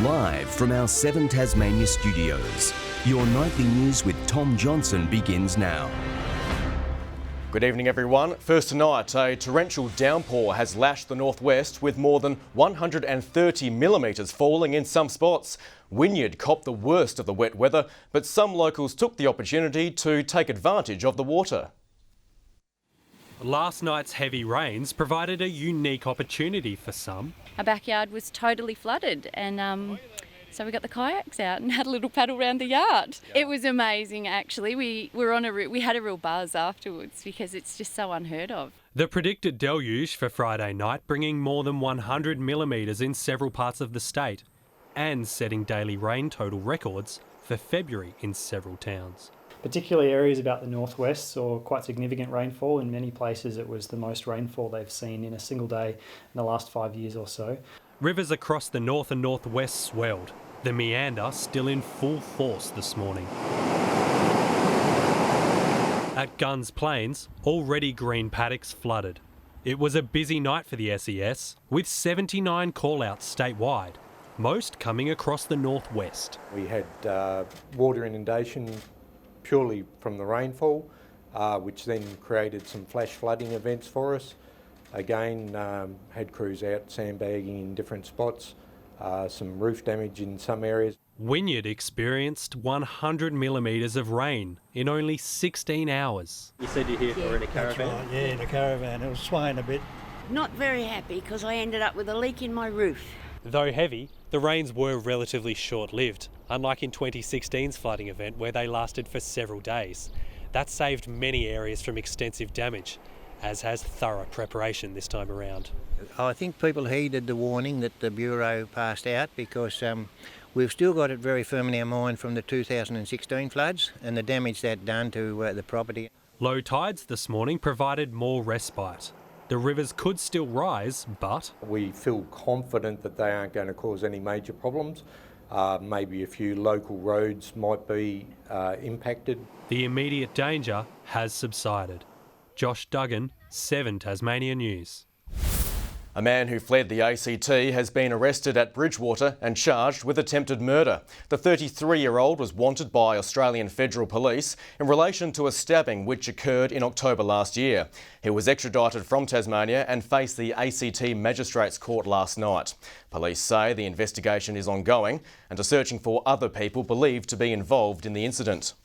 Live from our 7 Tasmania studios, your nightly news with Tom Johnson begins now. Good evening everyone. First tonight, a torrential downpour has lashed the northwest with more than 130 millimetres falling in some spots. Wynyard copped the worst of the wet weather, but some locals took the opportunity to take advantage of the water. Last night's heavy rains provided a unique opportunity for some. Our backyard was totally flooded and so we got the kayaks out and had a little paddle around the yard. It was amazing actually. We had a real buzz afterwards because it's just so unheard of. The predicted deluge for Friday night bringing more than 100 millimetres in several parts of the state and setting daily rain total records for February in several towns. Particularly areas about the northwest saw quite significant rainfall. In many places it was the most rainfall they've seen in a single day in the last 5 years or so. Rivers across the north and northwest swelled, the meander still in full force this morning. At Gunns Plains, already green paddocks flooded. It was a busy night for the SES, with 79 call-outs statewide, most coming across the northwest. We had water inundation purely from the rainfall, which then created some flash flooding events for us. Again, had crews out sandbagging in different spots, some roof damage in some areas. Wynyard experienced 100 millimetres of rain in only 16 hours. You said you're here for in a caravan? That's right, yeah, in a caravan. It was swaying a bit. Not very happy because I ended up with a leak in my roof. Though heavy, the rains were relatively short-lived, unlike in 2016's flooding event where they lasted for several days. That saved many areas from extensive damage, as has thorough preparation this time around. I think people heeded the warning that the Bureau passed out because we've still got it very firm in our mind from the 2016 floods and the damage that done to the property. Low tides this morning provided more respite. The rivers could still rise, but we feel confident that they aren't going to cause any major problems. Maybe a few local roads might be impacted. The immediate danger has subsided. Josh Duggan, 7 Tasmanian News. A man who fled the ACT has been arrested at Bridgewater and charged with attempted murder. The 33-year-old was wanted by Australian Federal Police in relation to a stabbing which occurred in October last year. He was extradited from Tasmania and faced the ACT Magistrates Court last night. Police say the investigation is ongoing and are searching for other people believed to be involved in the incident.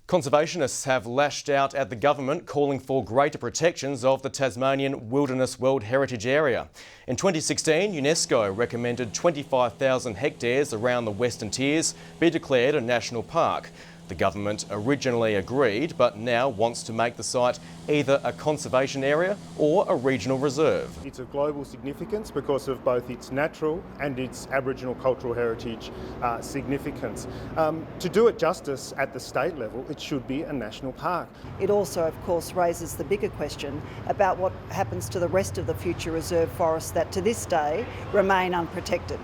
Conservationists have lashed out at the government calling for greater protections of the Tasmanian Wilderness World Heritage Area. In 2016, UNESCO recommended 25,000 hectares around the Western Tiers be declared a national park. The government originally agreed, but now wants to make the site either a conservation area or a regional reserve. It's of global significance because of both its natural and its Aboriginal cultural heritage significance. To do it justice at the state level, it should be a national park. It also, of course, raises the bigger question about what happens to the rest of the future reserve forests that to this day remain unprotected.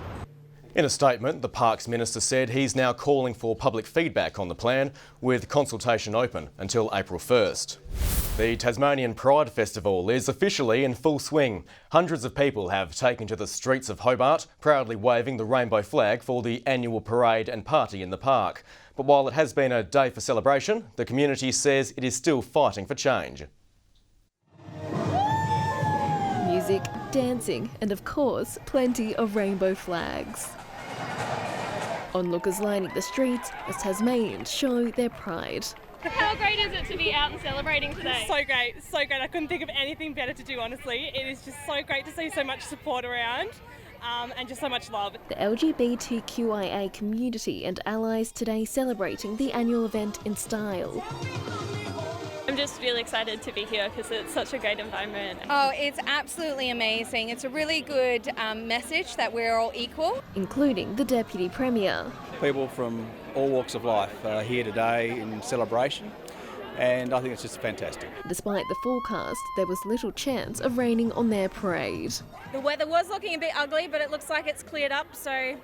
In a statement, the Parks Minister said he's now calling for public feedback on the plan, with consultation open until April 1st. The Tasmanian Pride Festival is officially in full swing. Hundreds of people have taken to the streets of Hobart, proudly waving the rainbow flag for the annual parade and party in the park. But while it has been a day for celebration, the community says it is still fighting for change. Music, dancing and of course plenty of rainbow flags. Onlookers lining the streets as Tasmanians show their pride. How great is it to be out and celebrating today? So great, so great. I couldn't think of anything better to do, honestly. It is just so great to see so much support around and just so much love. The LGBTQIA community and allies today celebrating the annual event in style. I'm just really excited to be here because it's such a great environment. Oh, it's absolutely amazing. It's a really good message that we're all equal. Including the Deputy Premier. People from all walks of life are here today in celebration, and I think it's just fantastic. Despite the forecast, there was little chance of raining on their parade. The weather was looking a bit ugly, but it looks like it's cleared up, so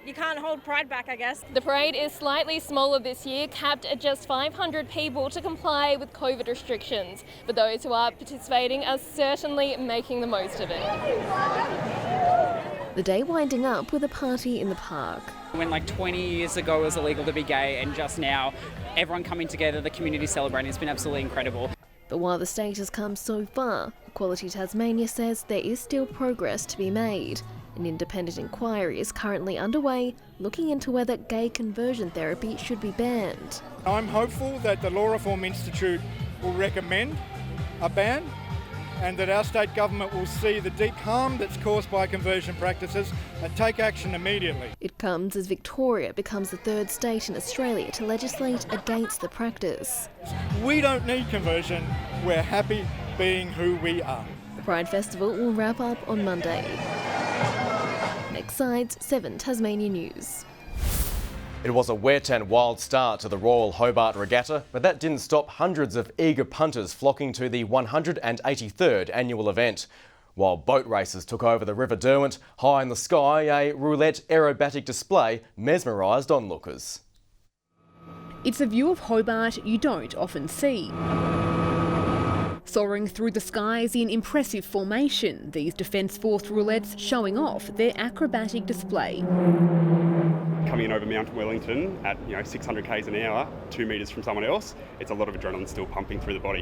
you can't hold pride back, I guess. The parade is slightly smaller this year, capped at just 500 people to comply with COVID restrictions. But those who are participating are certainly making the most of it. The day winding up with a party in the park. When like 20 years ago it was illegal to be gay, and just now everyone coming together, the community celebrating, it's been absolutely incredible. But while the state has come so far, Equality Tasmania says there is still progress to be made. An independent inquiry is currently underway, looking into whether gay conversion therapy should be banned. I'm hopeful that the Law Reform Institute will recommend a ban, and that our state government will see the deep harm that's caused by conversion practices and take action immediately. It comes as Victoria becomes the third state in Australia to legislate against the practice. We don't need conversion, we're happy being who we are. The Pride Festival will wrap up on Monday. Next Sides, 7 Tasmania News. It was a wet and wild start to the Royal Hobart Regatta, but that didn't stop hundreds of eager punters flocking to the 183rd annual event. While boat races took over the River Derwent, high in the sky, a roulette aerobatic display mesmerised onlookers. It's a view of Hobart you don't often see. Soaring through the skies in impressive formation, these Defence Force roulettes showing off their acrobatic display. Coming in over Mount Wellington at 600 k's an hour, 2 metres from someone else, it's a lot of adrenaline still pumping through the body.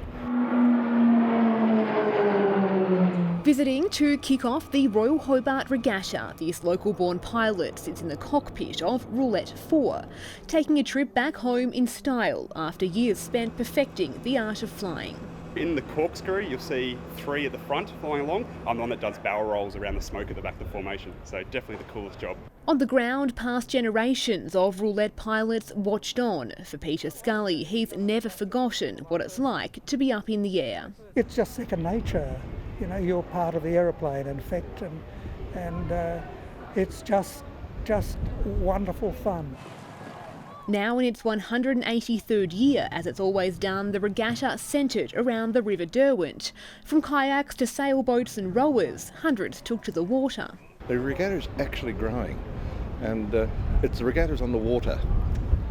Visiting to kick off the Royal Hobart Regatta, this local-born pilot sits in the cockpit of Roulette 4, taking a trip back home in style after years spent perfecting the art of flying. In the corkscrew, you'll see 3 at the front flying along. I'm the one that does barrel rolls around the smoke at the back of the formation, so definitely the coolest job. On the ground, past generations of roulette pilots watched on. For Peter Scully, he's never forgotten what it's like to be up in the air. It's just second nature. You're part of the aeroplane, in fact, and it's just wonderful fun. Now in its 183rd year, as it's always done, the regatta centred around the River Derwent. From kayaks to sailboats and rowers, hundreds took to the water. The regatta is actually growing, and it's the regattas on the water.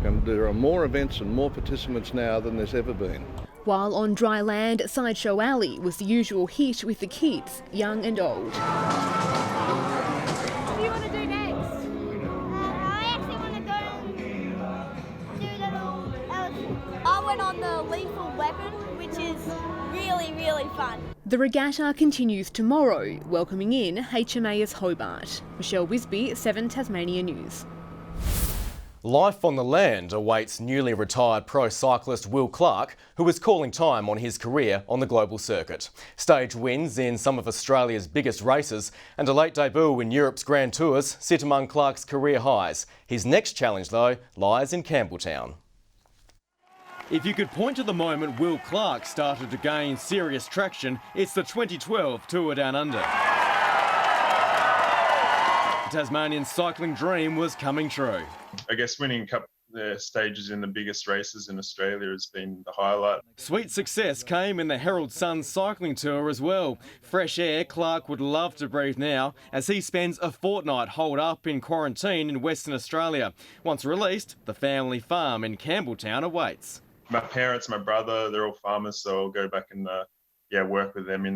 And there are more events and more participants now than there's ever been. While on dry land, Sideshow Alley was the usual hit with the kids, young and old. What do you want to do next? I actually want to go do the elephant. I went on the lethal weapon, which is really, really fun. The regatta continues tomorrow, welcoming in HMAS Hobart. Michelle Wisby, 7 Tasmania News. Life on the land awaits newly retired pro cyclist Will Clark, who is calling time on his career on the global circuit. Stage wins in some of Australia's biggest races and a late debut in Europe's Grand Tours sit among Clark's career highs. His next challenge, though, lies in Campbelltown. If you could point to the moment Will Clark started to gain serious traction, it's the 2012 Tour Down Under. The Tasmanian cycling dream was coming true. I guess winning cup stages in the biggest races in Australia has been the highlight. Sweet success came in the Herald Sun cycling tour as well. Fresh air Clark would love to breathe now as he spends a fortnight holed up in quarantine in Western Australia. Once released, the family farm in Campbelltown awaits. My parents, my brother, they're all farmers, so I'll go back and work with them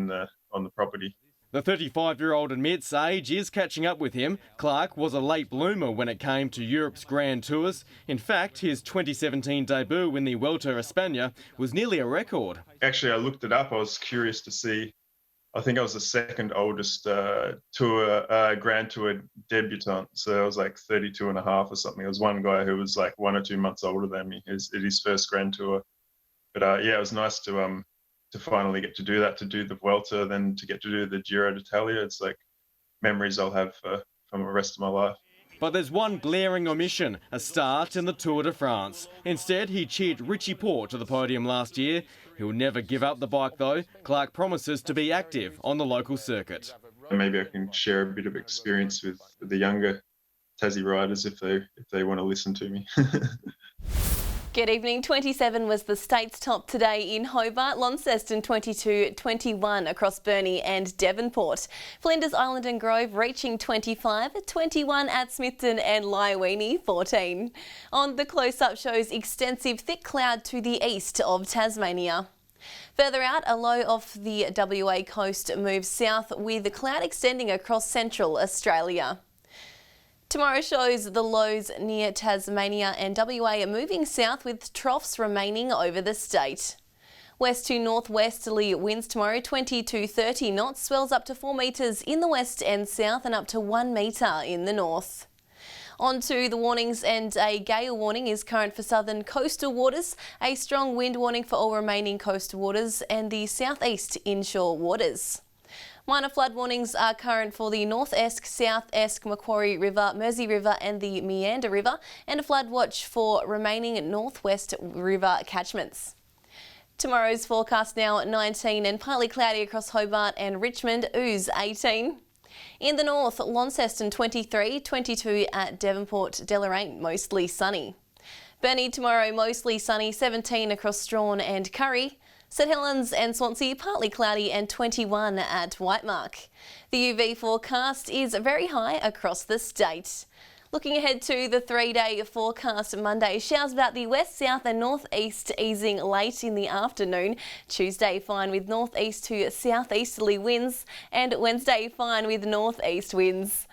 on the property. The 35-year-old admits age is catching up with him. Clark was a late bloomer when it came to Europe's Grand Tours. In fact, his 2017 debut in the Vuelta a España was nearly a record. Actually, I looked it up. I was curious to see. I think I was the second oldest Grand Tour debutant. So I was like 32 and a half or something. There was one guy who was like 1 or 2 months older than me at his first Grand Tour. But it was nice to finally get to do that, to do the Vuelta, then to get to do the Giro d'Italia. It's like memories I'll have from the rest of my life. But there's one glaring omission, a start in the Tour de France. Instead, he cheered Richie Porte to the podium last year. He'll never give up the bike though. Clark promises to be active on the local circuit. Maybe I can share a bit of experience with the younger Tassie riders if they want to listen to me. Good evening. 27 was the state's top today in Hobart, Launceston 22, 21 across Burnie and Devonport. Flinders Island and Grove reaching 25, 21 at Smithton and Lyowini 14. On the close-up shows extensive thick cloud to the east of Tasmania. Further out, a low off the WA coast moves south with the cloud extending across central Australia. Tomorrow shows the lows near Tasmania and WA moving south with troughs remaining over the state. West to northwesterly winds tomorrow 20 to 30 knots, swells up to 4 metres in the west and south and up to 1 metre in the north. On to the warnings, and a gale warning is current for southern coastal waters, a strong wind warning for all remaining coastal waters and the southeast inshore waters. Minor flood warnings are current for the North Esk, South Esk, Macquarie River, Mersey River and the Meander River, and a flood watch for remaining northwest river catchments. Tomorrow's forecast now 19 and partly cloudy across Hobart and Richmond, ooze 18. In the north, Launceston 23, 22 at Devonport, Deloraine mostly sunny. Burnie tomorrow mostly sunny, 17 across Strawn and Curry. St Helens and Swansea partly cloudy and 21 at Whitemark. The UV forecast is very high across the state. Looking ahead to the 3-day forecast Monday, showers about the west, south and northeast easing late in the afternoon. Tuesday fine with northeast to southeasterly winds, and Wednesday fine with northeast winds.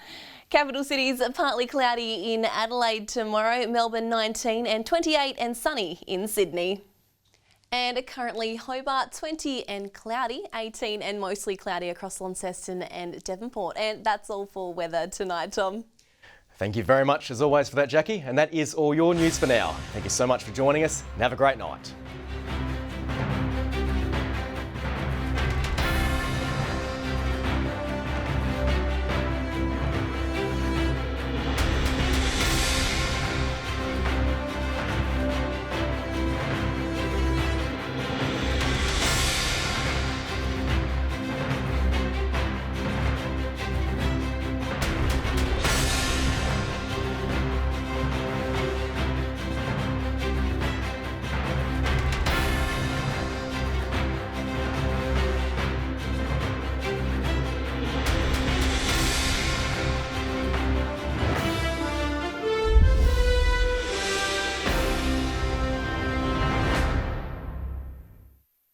Capital cities partly cloudy in Adelaide tomorrow, Melbourne 19 and 28 and sunny in Sydney. And currently Hobart 20 and cloudy, 18 and mostly cloudy across Launceston and Devonport. And that's all for weather tonight, Tom. Thank you very much as always for that, Jackie, and that is all your news for now. Thank you so much for joining us and have a great night.